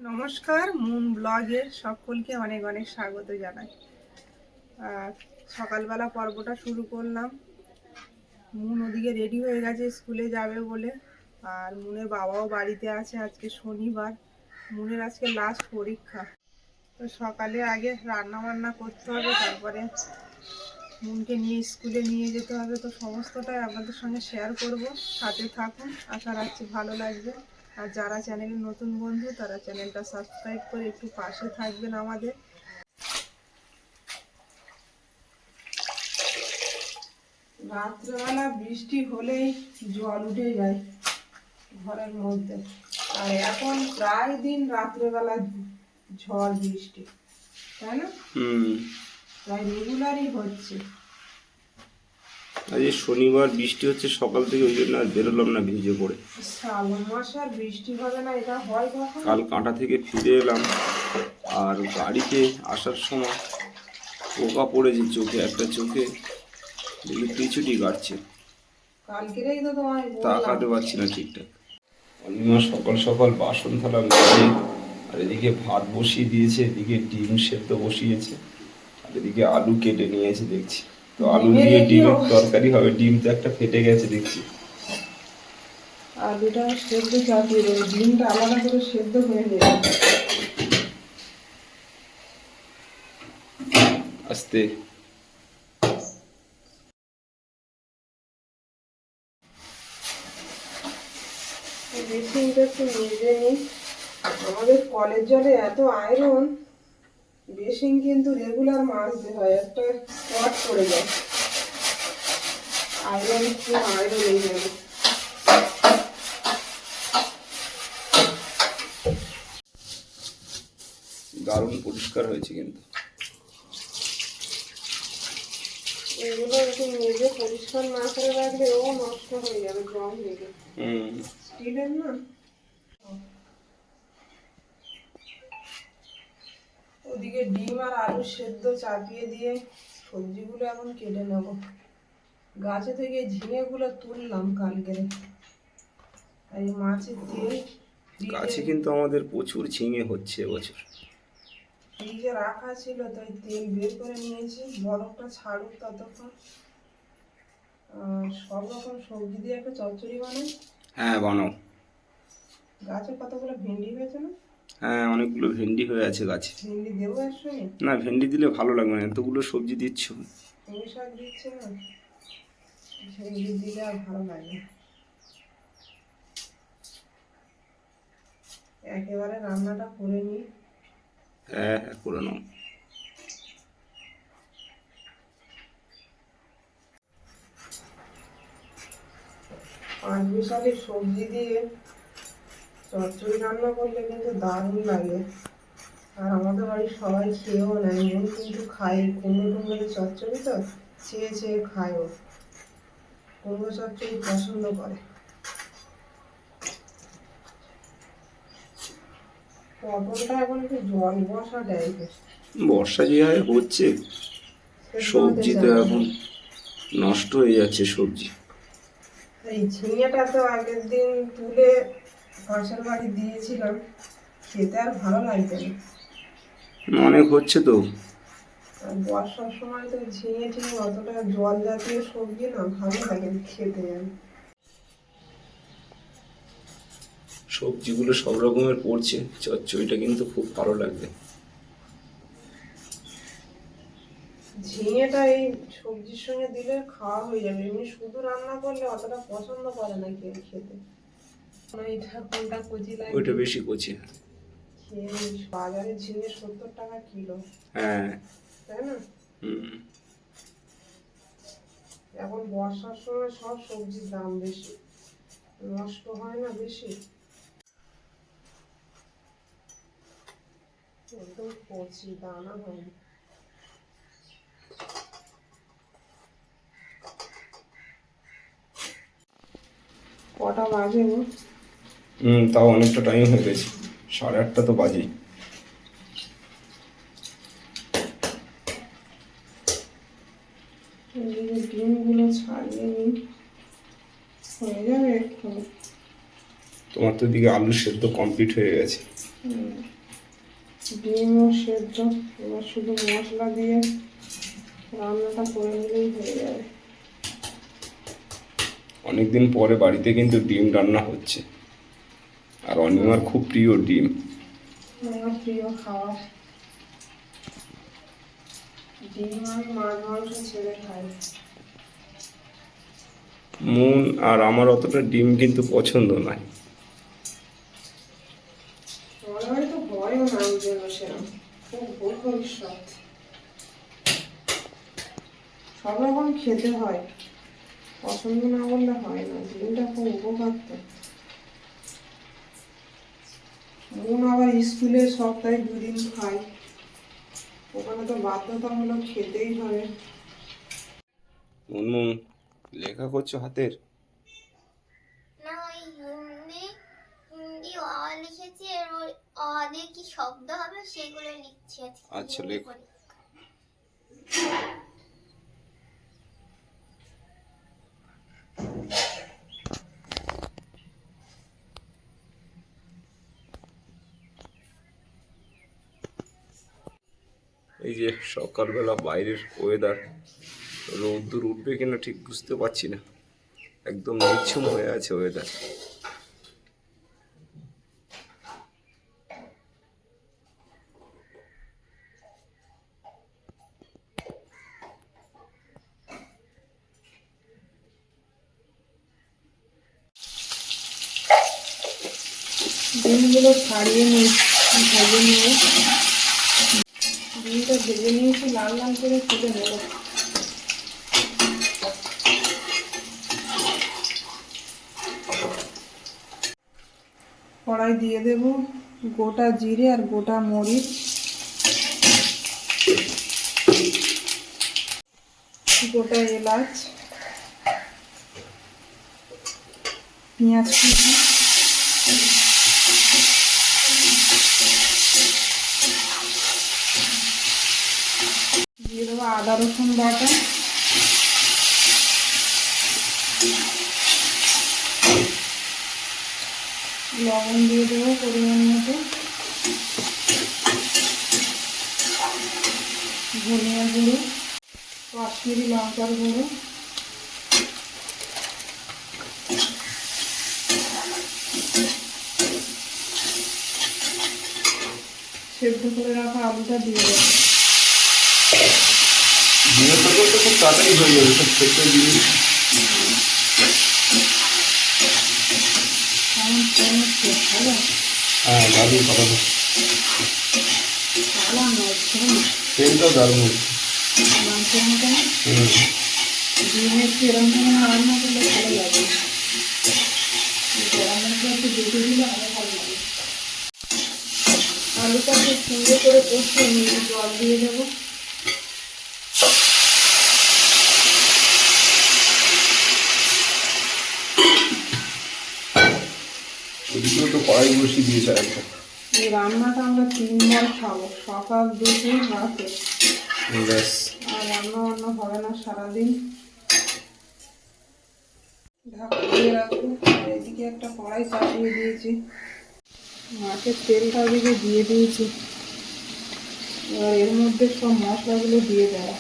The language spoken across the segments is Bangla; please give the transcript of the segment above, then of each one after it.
নমস্কার, মুন ব্লগের সকলকে অনেক অনেক স্বাগত জানাই। আর সকালবেলা পর্বটা শুরু করলাম। মুন ওদিকে রেডি হয়ে গেছে স্কুলে যাবে বলে, আর মুনের বাবাও বাড়িতে আছে। আজকে শনিবার, মুনের আজকে লাস্ট পরীক্ষা। তো সকালে আগে রান্না বান্না করতে হবে, তারপরে মুনকে নিয়ে স্কুলে নিয়ে যেতে হবে। তো সমস্তটাই আপনাদের সঙ্গে শেয়ার করব, সাথে থাকুন, আশা রাখছি ভালো লাগবে। আর যারা চ্যানেলে নতুন বন্ধু তারা চ্যানেলটা সাবস্ক্রাইব করে একটু পাশে থাকবেন আমাদের। রাত্রেবেলা বৃষ্টি হলেই জল উঠে যায় ঘরের মধ্যে, আর এখন প্রায় দিন রাত্রেবেলা ঝড় বৃষ্টি, তাই না? প্রায় রেগুলারই হচ্ছে। আজ শনিবার বৃষ্টি হচ্ছে সকাল থেকে, ওই জন্য আর বেরোলাম না ভিজে পড়ে। শ্রাবণ মাসে আর বৃষ্টি হবে না, এটা হয় কখন? কাল কাঁটা থেকে ফিরে এলাম, আর গাড়িতে আসার সময় পোকা পড়েছে চোখে, একটা চোখে দেখি পিছুটি কাটছে, কালকেরেই তো তোমায় তাকাতে পারছি না ঠিকঠাক। অনিমা সকাল সকাল বাসন থালা মেজে, আর এদিকে ভাত বসিয়ে দিয়েছে, এদিকে ডিম সেদ্ধ বসিয়েছে, আর এদিকে আলু কেটে নিয়েছে দেখছি। তো আলু দিয়ে ডিমের তরকারি হবে। ডিম তো একটা ফেটে গেছে দেখছি। আলুটা সেদ্ধ চাপিয়ে দেবো, ডিমটা আলাদা করে সেদ্ধ হয়ে নেবে। আস্তে বেসিনটা একটু মেজে নিই। আমাদের কলের জলে এত আয়রন, বেসিন কিন্তু রেগুলার মাজতে হয়, একটা স্পট পড়ে যায়। আয়রন খুব আয়রন এই জলে। দারুণ পরিষ্কার হয়েছে কিন্তু। এগুলো একটু মেজে পরিষ্কার না করে রাখলে ও নষ্ট হয়ে যাবে জং লেগে। স্টিলের না। ওদিকে ডিম আর আলু সেদ্ধ চাপিয়ে দিয়ে সবজিগুলো এখন কেটে নেব। গাছে থেকে ঝিঙেগুলো তুললাম কালকে, আর এই মাছের তেল গাছে কিন্তু আমাদের প্রচুর ঝিঙে হচ্ছে এবছর। ফ্রিজে রাখা ছিল, তাই তেল বের করে নিয়েছি, বরফটা ছাড়ুক ততক্ষণ। সব রকম সবজি দিয়ে একটা চচ্চড়ি বানাই। হ্যাঁ বানাও। গাছে কতগুলো ভেন্ডি হয়েছে না? হ্যাঁ অনেকগুলো ভেন্ডি হয়ে আছে গাছে। ভেন্ডি দেবো এর সঙ্গে? না, ভেন্ডি দিলে ভালো লাগবে না, এতগুলো সবজি দিচ্ছ। পুঁই শাক দিচ্ছে না, ভেন্ডি দিলে আর ভালো লাগে না। একেবারে রান্নাটা করে নিই। হ্যাঁ হ্যাঁ করে নাও। পাঁচ মিশালি সবজি দিয়ে চচ্চড়ি রান্না করলে কিন্তু দারুণ লাগে। আর আমাদের বাড়ির সবাই খেয়েও নেয়, মন কিন্তু খায়। কুমড়ো টুমড়ো চচ্চড়ি তো চেয়ে চেয়ে খায়, ও কুমড়ো চচ্চড়ি পছন্দ করে। পটলটা এখন একটু জল বসা টাইপের। বর্ষা যে হারে হচ্ছে, সবজি তো এখন নষ্ট হয়ে যাচ্ছে সবজি। এই ঝিঙেটা তো আগের দিন তুলে পাশের বাড়ি দিয়েছিলাম, খেতে আর ভালো লাগবে না। অনেক হচ্ছে তো। আর বর্ষার সময় তো ঝিঙে টিঙে অতটা জল জাতীয় সবজি না ভালো লাগে খেতে। সবজিগুলো সব রকমের পড়ছে, চচ্চড়িটা কিন্তু খুব ভালো লাগবে। ঝিঙেটা এই সবজির সঙ্গে দিলে খাওয়া হয়ে যাবে, এমনি শুধু রান্না করলে অতটা পছন্দ করে না কেউ খেতে। এটা কোনটা কচি লাগে? ওইটা বেশি কচি। বাজারে ঝিঙে 70 টাকা কিলো। হ্যাঁ তাই না? এখন বর্ষার সময় সব সবজির দাম বেশি, নষ্ট হয় না বেশি। একদম কচি, দানা হয়নি। কটা বাজে গো? তাও অনেকটা টাইম হয়ে গেছে, 8:30 তো বাজেই। ডিমগুলো ছাড়িয়ে নিই, হয়ে যাবে একটু। তোমার তো এদিকে আলু সেদ্ধ কমপ্লিট হয়ে গেছে। ডিমও সেদ্ধ, এবার শুধু মশলা দিয়ে রান্নাটা করে নিলেই হয়ে যাবে। অনেকদিন পরে বাড়িতে কিন্তু ডিম রান্না হচ্ছে, আর অনিমার খুব প্রিয় ডিম। আমার প্রিয় খাবার ডিম, আমি মাছ মাংস ছেড়ে খাই। মন আর আমার অতটা ডিম কিন্তু পছন্দ নয়। আমার বাড়ি তো হয়ও না ওই জন্য সেরকম, খুব ভুল ভবিষ্যৎ। সব রকম খেতে হয়, পছন্দ না করলে হয় না। ডিমটা খুব উপকার তো। মন আবার স্কুলে সপ্তাহে 2 দিন খায়, ওখানে তো বাধ্যতামূলক খেতেই হবে। মুনমুন, লেখা করছো হাতের? না, ওই হিন্দি হিন্দি অ লিখেছি, আর ওই অ দিয়ে কি শব্দ হবে সেগুলো লিখছি আজকে। আচ্ছা, হিন্দি লেখো। পরীক্ষা। এই যে সকালবেলা বাইরের ওয়েদার, রোদ্দুর উঠবে কিনা ঠিক বুঝতে পারছি না, একদম নিচ্ছুম হয়ে আছে ওয়েদার। ডিমগুলো ছাড়িয়ে ভেজে নেব। ডিমটা ভেজে নিয়েছি, লাল লাল করে তুলে নেব। কড়াই দিয়ে দেব গোটা জিরে আর গোটা মরিচ, গোটা এলাচ, পেঁয়াজ কুচি, দিয়ে দেবো আদা রসুন বাটা, লবণ দিয়ে দেবো পরিমাণ মতো, ধনিয়া গুঁড়ো, কাশ্মীরি লঙ্কার গুঁড়ো, সেদ্ধ করে রাখা আলুটা দিয়ে দেবো। ডিমের তরকারি তো খুব তাড়াতাড়ি হয়ে যাবে, সব সেদ্ধ জিনিস। কেমন কেমন ভালো হ্যাঁ, দারুণ কথা তো। ভালো নয় তেলটাও দারুণ হচ্ছে। মাংসের মতন হুম। ডিমের একটু এরকম করে রান্না করলে ভালো লাগে। গরম মশলা একটু বেটে দিলে আরো ভালো লাগে। আলুটা খুব সুন্দর করে কষিয়ে নিয়ে জল দিয়ে দেবো। ওদিকেও তো কড়াই বসিয়ে দিয়েছে একটা। এই রান্নাটা আমরা 3 বার খাবো, সকাল দুপুর রাতে। ব্যাস। আর রান্না বান্না হবে না সারাদিন, ঢাকা দিয়ে রাখবো। আর এদিকে একটা কড়াই চাপিয়ে দিয়েছি, মাছের তেলটা ওদিকে দিয়ে দিয়েছি। এবার এর মধ্যে সব মশলাগুলো দিয়ে দেবো।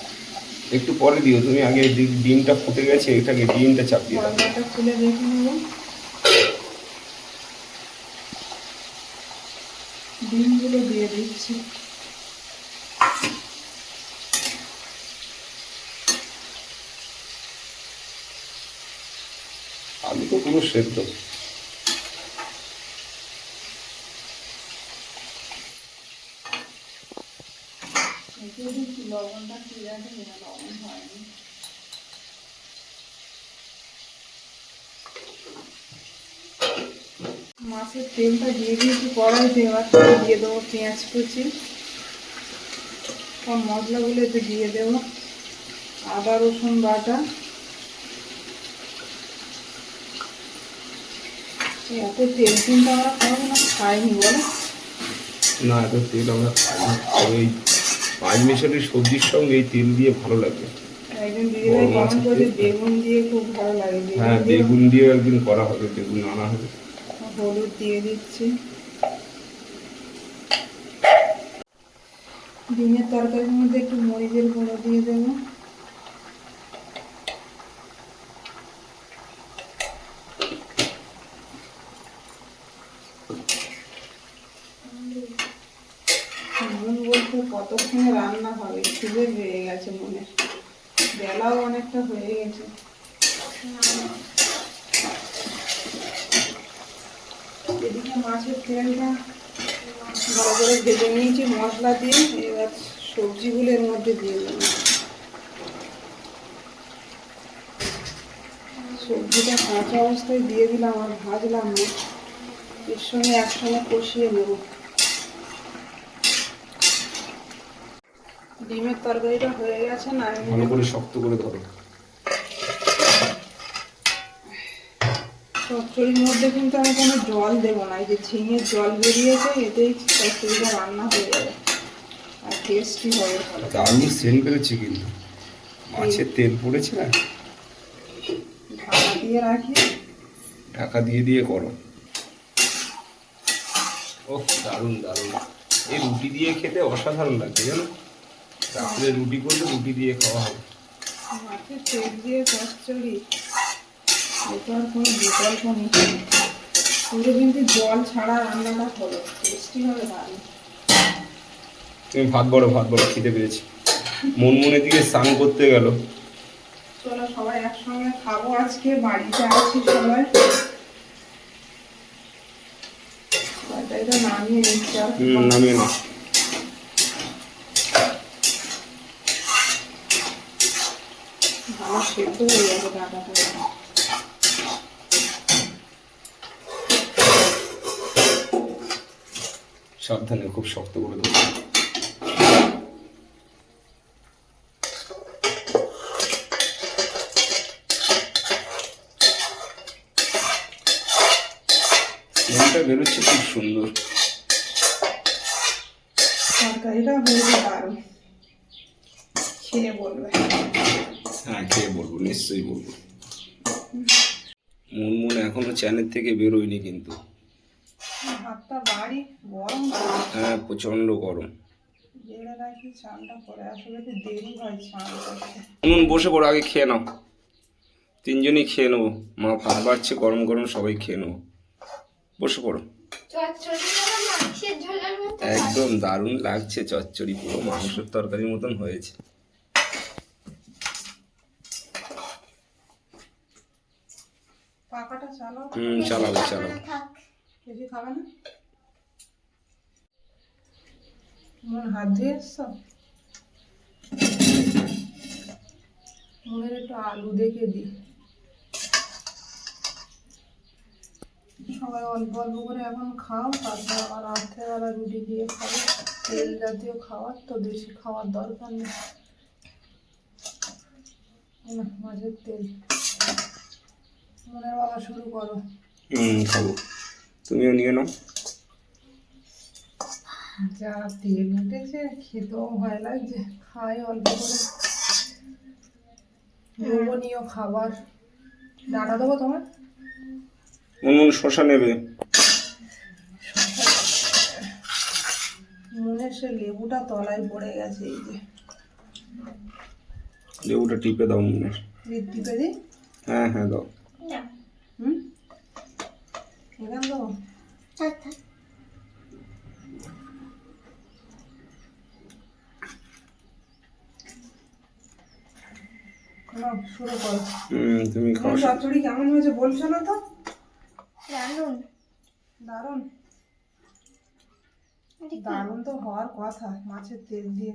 একটু পরে দিও, তুমি আগে ডিমটা ফুটে গেছে, এটাকে ডিমটা চাপিয়ে দাও। কড়াইটা খুলে রেখে নেবো। ডিমগুলো দিয়ে দিচ্ছি। আলু তো পুরো সেদ্ধ। লবণটা ঠিক আছে কিনা, লবণ হয়নি। মাছের তেলটা দিয়ে দিয়েছি কড়াইতে, এবার দিয়ে দেবো পেঁয়াজ কুচি, সব মশলাগুলো এতে দিয়ে দেবো, আদা রসুন বাটা। এত তেল কিন্তু আমরা খাবো না, খাইনি বলো। না, এত তেল আমরা খাই না। ওই 5 মিশালি সবজির সঙ্গে এই তেল দিয়ে ভালো লাগে। একদিন দিদিভাই কমেন্ট করেছে বেগুন দিয়ে খুব ভালো লাগে। হ্যাঁ, বেগুন দিয়ে একদিন করা হবে, বেগুন আনা হবে। হলুদ দিয়ে দিচ্ছি। ডিমের তরকারির মধ্যে একটু মরিচের গুঁড়ো দিয়ে দেবো। নুন বলতে কতক্ষণে রান্না হবে খিদে পেয়ে গেছে মনে, বেলাও অনেকটা হয়ে গেছে। এদিকে মাছের তেলটা ভালো করে ভেজে নিয়েছি মশলা দিয়ে, এবার সবজিগুলো এর মধ্যে দিয়ে দেবো। সবজিটা কাঁচা অবস্থায় দিয়ে দিলাম আর ভাজলাম না, এর সঙ্গে একসঙ্গে কষিয়ে নেব। ডিমের তরকারিটা হয়ে গেছে না, ভালো করে শক্ত করে ধরো। চচ্চড়ির মধ্যে কিন্তু আমি কোনো জল দেবো না, এই যে ঝিঙের জল বেরিয়েছে এতেই চচ্চড়িটা রান্না হয়ে যাবে আর টেস্টি হবে ভালো। দারুণ সেন্ট বেরোচ্ছে কিন্তু, মাছের তেল পড়েছে না। ঢাকা দিয়ে রাখি। ঢাকা দিয়ে দিয়ে করো। ওহ দারুণ দারুণ, এই রুটি দিয়ে খেতে অসাধারণ লাগছে জানো। রাত্রে রুটি করলে রুটি দিয়ে খাওয়া হবে। মাছের তেল দিয়ে চচ্চড়ি, এটা আর কোনো বিকল্প নেই। পুরো কিন্তু জল ছাড়া রান্নাটা হলো, টেস্টি হবে ভালো। তুমি ভাত বড় খেতে পেরেছি। মনমনের দিকে স্নান করতে গেল। চলো সবাই একসঙ্গে খাবো, আজকে বাড়িতে আছি সবাই। এটা নামিয়ে নিচ্ছি আর নামিয়ে না। ভালো সেদ্ধ হয়ে যাবে ডাটাটা। সাবধানে, খুব শক্ত করে দেবো। তেলটা বেরোচ্ছে খুব সুন্দর। তরকারিটা হয়েছে দারুণ, খেয়ে বলবে। হ্যাঁ খেয়ে বলবো, নিশ্চয়ই বলবো। মনমন এখনো চ্যানেল থেকে বেরোয়নি কিন্তু। ভাতটা বাড়ি গরম, হ্যাঁ প্রচন্ড গরম। জেলে রাখি চানটা করে, আসলে একটু দেরি হয় চান করতে। মনমন বসে পড়ো, আগে খেয়ে নাও। তিনজনই খেয়ে নেবো, মা ভাত বাড়ছে গরম গরম, সবাই খেয়ে নেবো। বসে পড়ো। একদম দারুণ লাগছে চচ্চড়ি, পুরো মাংসের তরকারির মতন হয়েছে। পাখাটা চালাও। চালাবো। বেশি খাবে না? মন হাত ধুয়ে এসছো? মনের একটু আলু দেখে দিই। সবাই অল্প অল্প করে এখন খাও, তারপর আবার রাত্রেবেলা রুটি দিয়ে খাবে। তেল জাতীয় খাবার তো বেশি খাওয়ার দরকার নেই। মাছের তেল। মনের বাবা শুরু করো। খাবো, তুমিও নিয়ে নাও। যা তেল উঠেছে খেতেও ভয় লাগছে, খাই অল্প করে। লোভনীয় খাবার। ডাটা দেবো তোমার? মনমন শশা নেবে? মনে সে লেবুটা তলায় পড়ে গেছে, এই যে লেবুটা টিপে দাও মনের। টিপে দিই? হ্যাঁ দাও। এখান দেবো? শুরু করো। তুমি খাও। চচ্চড়ি কেমন হয়েছে বলছো না তো? দারুণ দারুণ। দারুণ তো হওয়ার কথা, মাছের তেল দিয়ে।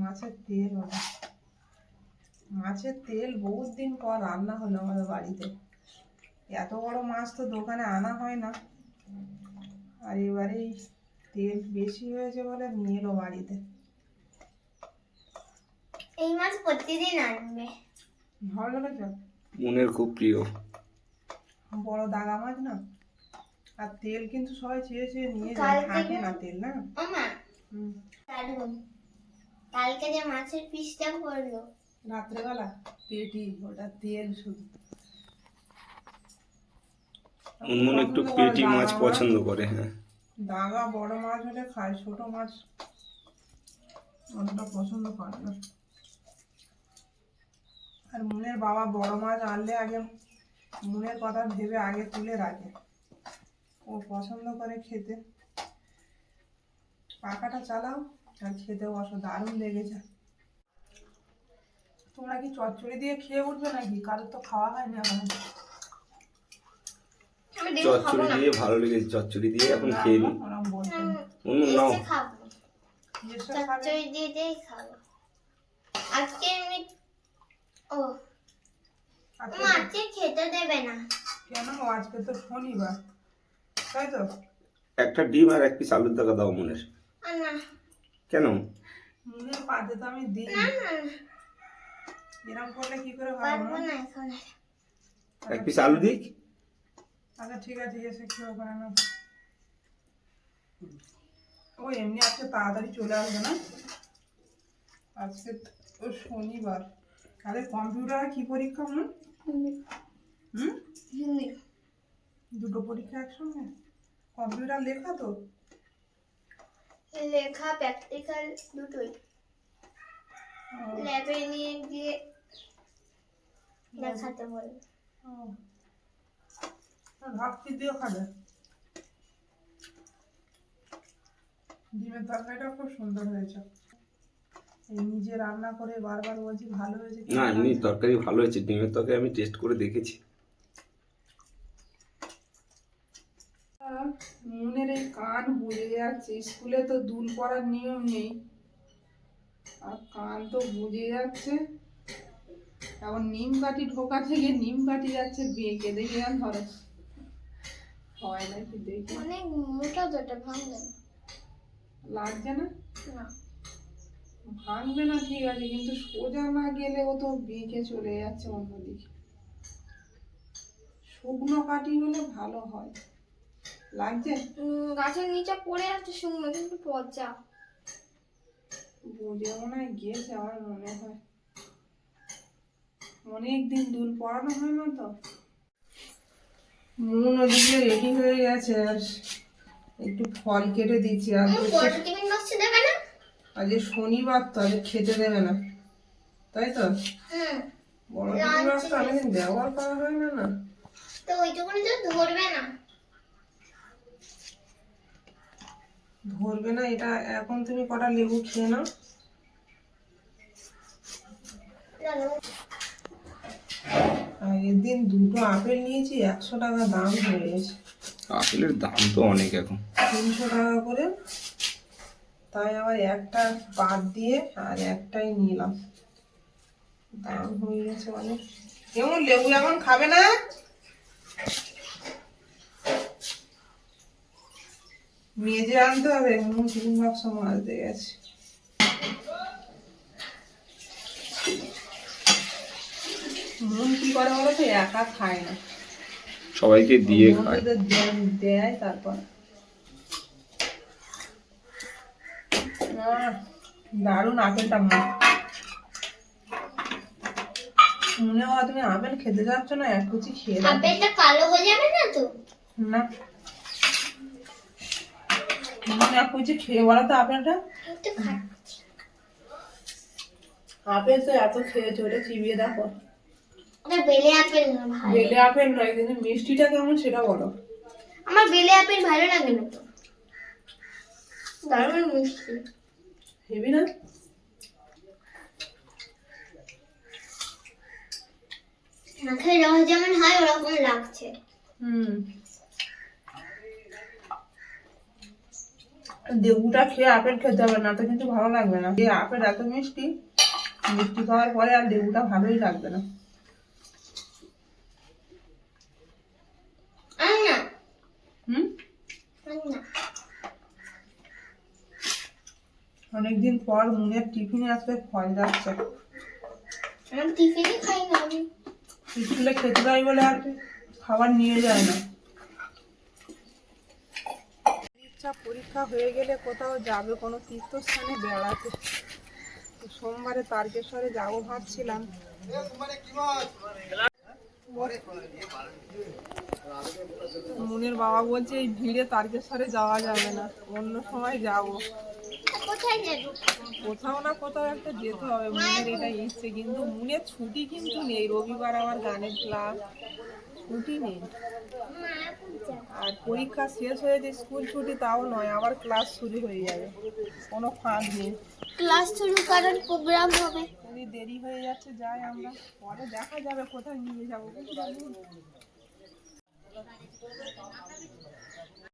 মাছের তেল ওটা, মাছের তেল বহুত দিন পর রান্না হলো আমাদের বাড়িতে। এত বড় মাছ তো দোকানে আনা হয় না, আর এবারেই তেল বেশি হয়েছে বলে নিয়ে এলো বাড়িতে। এই মাছ প্রতিদিন আনবে। ভালো লেগেছে? মনের খুব প্রিয়। বড় দাগা মাছ না, আর তেল কিন্তু সবাই চেয়ে নিয়ে যায়, থাকে না তেল না। ওমা দারুণ। কালকে যে মাছের পিসটা পড়লো রাত্রেবেলা পেটি, ওটা তেল শুধু। মুনমুন একটু পছন্দ করে পেটি দাগা মাছ পছন্দ করে, হ্যাঁ। দাগা বড় মাছ হলে খায়, ছোট মাছ অতটা পছন্দ করে না। আর মুনের বাবা বড় মাছ আনলে আগে মুনের কথা ভেবে আগে তুলে রাখে, ও পছন্দ করে খেতে। পাখাটা চালাও আর খেতে বসো, দারুণ লেগেছে। তোমরা কি চচ্চড়ি দিয়ে খেয়ে উঠবে নাকি? কারোর তো খাওয়া হয়নি এখন। আমি ডিম খাবো চচ্চড়ি না। দিয়ে ভালো লেগেছে, চচ্চড়ি দিয়ে এখন খেয়ে নি। ওরম বলছে না। মুনমুন নাও। এসে খাবো, এসে খাবে। চচ্চড়ি দিয়ে দিয়েই খাবো। আজকে আমি ও আজকে মা আজকে খেতে দেবে না। কেন? আজকে তো শনিবার, তাই তো? একটা ডিম আর এক পিস আলুর দাগা দাও মুনের। আর না কেন? মুনের পাতে তো আমি দিই। না না এরকম করলে কি করে হবে? পারবো না এখন। এক পিস আলু দিক। আচ্ছা ঠিক আছে, এসে খেয়ে ওখানে না। ও এমনি আজকে তাড়াতাড়ি চলে আসবে না? আজকে তো শনিবার। আরে কম্পিউটারে কি পরীক্ষা? হুম, হিন্দি দুটো পরীক্ষা একসঙ্গে? কম্পিউটার লেখা তো? লেখা প্র্যাকটিক্যাল দুটোই। ও, ল্যাবে নিয়ে গিয়ে দেখাতে বলবে। ও। ভাত কি দিয়ে খাবে? ডিমের তরকারিটা খুব সুন্দর হয়েছে। এই নিজে রান্না করে বারবার বলছি ভালো হয়েছে। না, এমনি তরকারি ভালো হয়েছে, ডিমের তরকারি আমি টেস্ট করে দেখেছি। মুনের এই কান বুঝে যাচ্ছে, স্কুলে তো দুল পরার নিয়ম নেই, আর কান তো বুঝে যাচ্ছে। এখন নিম কাঠি ঢোকা থেকে নিম কাঠি যাচ্ছে বেঁকে, দেখি আর ধরো হয় নাকি দেখি। অনেক মোটা তো এটা ভাঙবে না। লাগছে না? না ভাঙবে না ঠিক আছে, কিন্তু সোজা না গেলে ও তো বেঁকে চলে যাচ্ছে অন্যদিকে। শুকনো কাঠি হলে ভালো হয়। লাগছে? গাছের নিচে পড়ে আছে শুকনো, কিন্তু পচা। বুঝে মনে হয় গেছে, আমার মনে হয়। অনেকদিন দুল পড়ানো হয় না তো। মুন ওদিকে রেডি হয়ে গেছে, আর একটু ফল কেটে দিচ্ছি। আর বড় টিফিন বক্সে দেবে না? আজ শনিবার তো, আজ খেতে দেবে না, তাই তো? হুম বড় টিফিন বক্স তো অনেকদিন ব্যবহার করা হয় না। না তো ওইটুকুনি তো ধরবে না। ধরবে না এটা। এখন তুমি কটা লেবু খেয়ে নাও। জানো আগের দিন দুটো আপেল নিয়েছি, 100 টাকা দাম হয়ে গেছে। আপেলের দাম তো অনেক এখন। 300 টাকা করে, তাই আবার একটা বাদ দিয়ে আর একটাই নিলাম। দাম হয়ে গেছে অনেক। কেমন লেবু এখন খাবে না? মেজে আনতে হবে, মন টিফিন বাক্স মাজতে গেছে। মন কি করে বলো তো, একা খায় না, সবাইকে দিয়ে খায়। বন্ধুদের দেয় তারপর। দারুণ আপেলটা। মনে হয় তুমি আপেল খেতে যাচ্ছ না, এক কুচি খেয়ে দাও। আপেলটা কালো হয়ে যাবে না তো? না, এক কুচি খেয়ে বলো তো আপেলটা। একটু খাচ্ছি। আপেল তো এত খেয়ে চলে, চিবিয়ে দেখো। ওটা বেলে আপেল না ভালো। বেলে আপেল নয়, কিন্তু মিষ্টিটা কেমন সেটা বলো। আমার বেলে আপেল ভালো লাগে না তো, দারুণ মিষ্টি। হেবি না? নাকের রস যেমন হয় ওরকম লাগছে। লেবুটা খেয়ে আপেল খেতে হবে না তো, কিন্তু ভালো লাগবে না। এই আপেল এত মিষ্টি, মিষ্টি খাওয়ার পরে আর লেবুটা ভালোই লাগবে না। আর না হুম, আর না অনেকদিন পর মুনের টিফিনে আজকে ফল যাচ্ছে। আমি টিফিনই খাই না। আমি স্কুলে খেতে যাই বলে আর খাবার নিয়ে যায় না। ইচ্ছা পরীক্ষা হয়ে গেলে কোথাও যাবে, কোনো তীর্থস্থানে বেড়াতে। তো সোমবারে তারকেশ্বরে যাবো ভাবছিলাম। মুনের বাবা বলছে এই ভিড়ে তারকেশ্বরে যাওয়া যাবে না, অন্য সময় যাব। কোথায় যাবি? কোথাও না কোথাও একটা যেতে হবে, মুনের এটা ইচ্ছে। কিন্তু মুনের ছুটি কিন্তু নেই, রবিবার আমার গানের ক্লাস, ছুটি নেই। মায়াপুর যাবি? আর পরীক্ষা শেষ হয়েছে, স্কুল ছুটি তাও নয়, আবার ক্লাস শুরু হয়ে যাবে, কোনো ফাঁক নেই। ক্লাস শুরু করার প্রোগ্রাম হবে। যদি দেরি হয়ে যাচ্ছে যাই আমরা, পরে দেখা যাবে কোথায় নিয়ে যাবো।